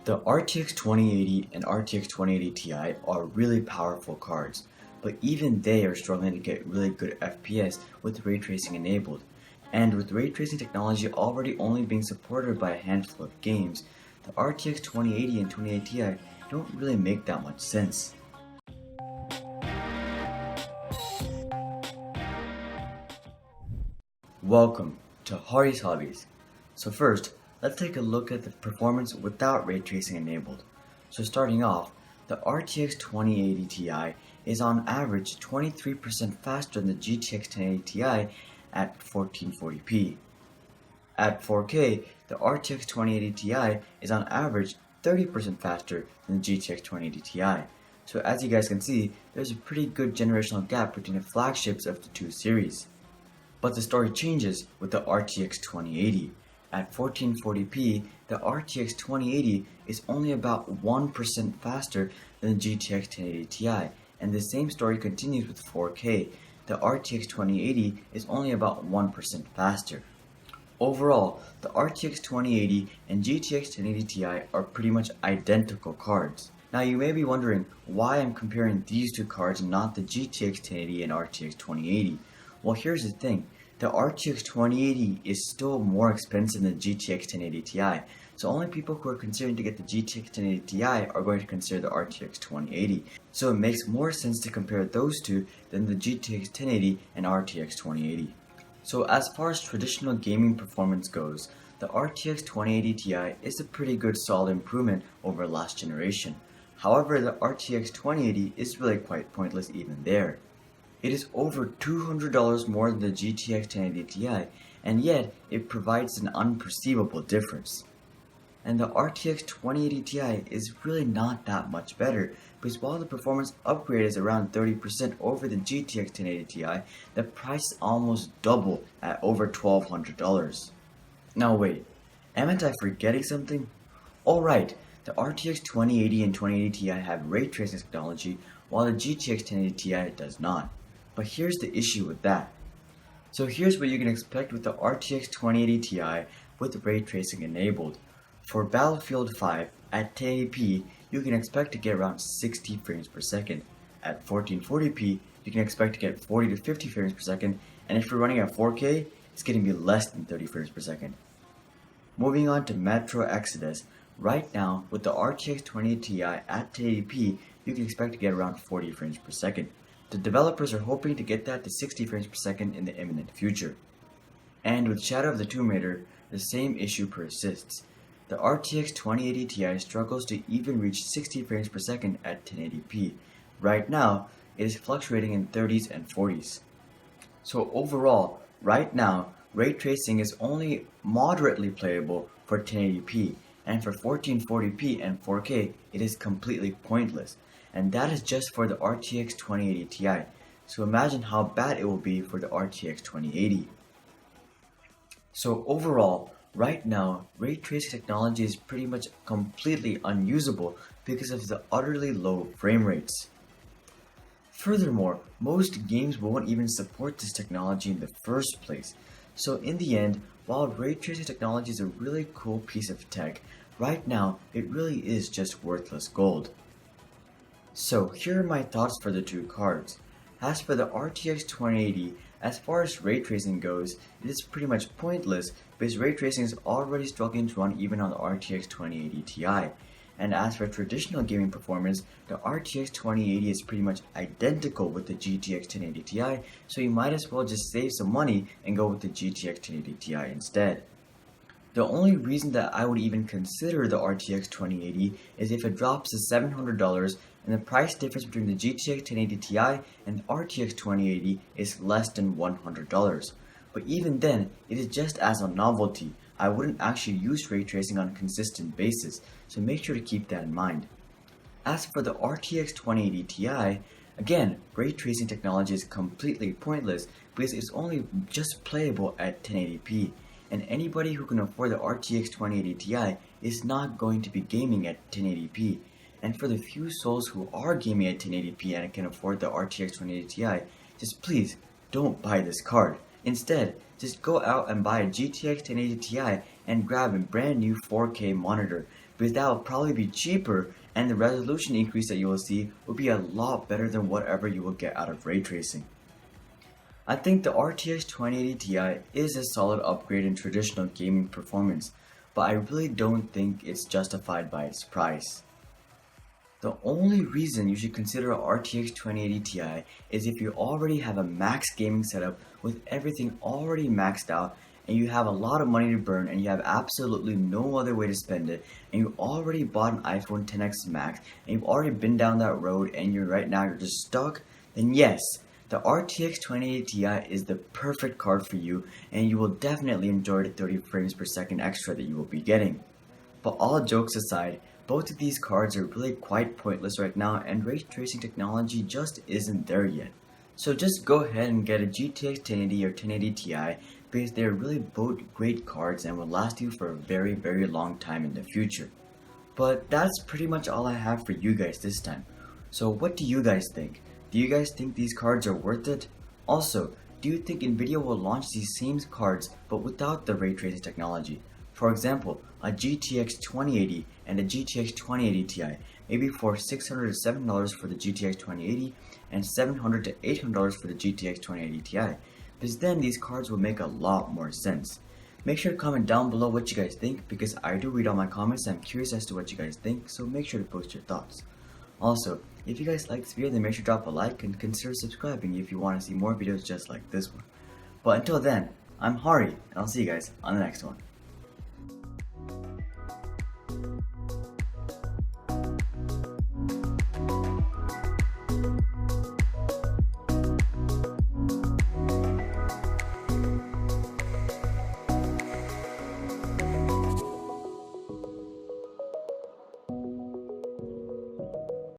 The RTX 2080 and RTX 2080 Ti are really powerful cards, but even they are struggling to get really good FPS with ray tracing enabled. And with ray tracing technology already only being supported by a handful of games, the RTX 2080 and 2080 Ti don't really make that much sense. Welcome to Hari's Hobbies. So first, let's take a look at the performance without ray tracing enabled. So starting off, the RTX 2080 Ti is on average 23% faster than the GTX 1080 Ti at 1440p. At 4K, the RTX 2080 Ti is on average 30% faster than the GTX 2080 Ti. So as you guys can see, there's a pretty good generational gap between the flagships of the two series. But the story changes with the RTX 2080. At 1440p, the RTX 2080 is only about 1% faster than the GTX 1080 Ti, and the same story continues with 4K. The RTX 2080 is only about 1% faster. Overall, the RTX 2080 and GTX 1080 Ti are pretty much identical cards. Now you may be wondering why I'm comparing these two cards and not the GTX 1080 and RTX 2080. Well, here's the thing. The RTX 2080 is still more expensive than the GTX 1080 Ti, so only people who are considering to get the GTX 1080 Ti are going to consider the RTX 2080. So it makes more sense to compare those two than the GTX 1080 and RTX 2080. So as far as traditional gaming performance goes, the RTX 2080 Ti is a pretty good solid improvement over last generation. However, the RTX 2080 is really quite pointless even there. It is over $200 more than the GTX 1080 Ti, and yet it provides an unperceivable difference. And the RTX 2080 Ti is really not that much better, because while the performance upgrade is around 30% over the GTX 1080 Ti, the price is almost double at over $1,200. Now wait, am I forgetting something? Alright, the RTX 2080 and 2080 Ti have ray tracing technology, while the GTX 1080 Ti does not. But here's the issue with that. So here's what you can expect with the RTX 2080 Ti with ray tracing enabled. For Battlefield 5 at 1080p, you can expect to get around 60 frames per second. At 1440p, you can expect to get 40 to 50 frames per second, and if you're running at 4K, it's going to be less than 30 frames per second. Moving on to Metro Exodus, right now with the RTX 2080 Ti at 1080p, you can expect to get around 40 frames per second. The developers are hoping to get that to 60 frames per second in the imminent future. And with Shadow of the Tomb Raider, the same issue persists. The RTX 2080 Ti struggles to even reach 60 frames per second at 1080p. Right now, it is fluctuating in 30s and 40s. So overall, right now, ray tracing is only moderately playable for 1080p, and for 1440p and 4K, it is completely pointless. And that is just for the RTX 2080 Ti. So imagine how bad it will be for the RTX 2080. So overall, right now, ray tracing technology is pretty much completely unusable because of the utterly low frame rates. Furthermore, most games won't even support this technology in the first place. So in the end, while ray tracing technology is a really cool piece of tech, right now it really is just worthless gold. So here are my thoughts for the two cards. As for the RTX 2080, as far as ray tracing goes, it is pretty much pointless because ray tracing is already struggling to run even on the RTX 2080 Ti. And as for traditional gaming performance, the RTX 2080 is pretty much identical with the GTX 1080 Ti, so you might as well just save some money and go with the GTX 1080 Ti instead. The only reason that I would even consider the RTX 2080 is if it drops to $700 and the price difference between the GTX 1080 Ti and the RTX 2080 is less than $100. But even then, it is just as a novelty. I wouldn't actually use ray tracing on a consistent basis, so make sure to keep that in mind. As for the RTX 2080 Ti, again, ray tracing technology is completely pointless because it's only just playable at 1080p. And anybody who can afford the RTX 2080 Ti is not going to be gaming at 1080p. And for the few souls who are gaming at 1080p and can afford the RTX 2080 Ti, just please don't buy this card. Instead, just go out and buy a GTX 1080 Ti and grab a brand new 4K monitor because that will probably be cheaper, and the resolution increase that you will see will be a lot better than whatever you will get out of ray tracing. I think the RTX 2080 Ti is a solid upgrade in traditional gaming performance, but I really don't think it's justified by its price. The only reason you should consider a RTX 2080 Ti is if you already have a max gaming setup with everything already maxed out, and you have a lot of money to burn and you have absolutely no other way to spend it, and you already bought an iPhone XS Max and you've already been down that road and you're just stuck, then yes, the RTX 2080 Ti is the perfect card for you, and you will definitely enjoy the 30 frames per second extra that you will be getting. But all jokes aside, both of these cards are really quite pointless right now, and ray tracing technology just isn't there yet. So just go ahead and get a GTX 1080 or 1080 Ti, because they're really both great cards and will last you for a very long time in the future. But that's pretty much all I have for you guys this time. So what do you guys think? Do you guys think these cards are worth it? Also, do you think Nvidia will launch these same cards but without the ray tracing technology? For example, a GTX 2080 and a GTX 2080 Ti, maybe for $600 to $700 for the GTX 2080 and $700 to $800 for the GTX 2080 Ti, because then these cards will make a lot more sense. Make sure to comment down below what you guys think, because I do read all my comments and I'm curious as to what you guys think, so make sure to post your thoughts. Also, if you guys like this video, then make sure to drop a like and consider subscribing if you want to see more videos just like this one. But until then, I'm Hari, and I'll see you guys on the next one.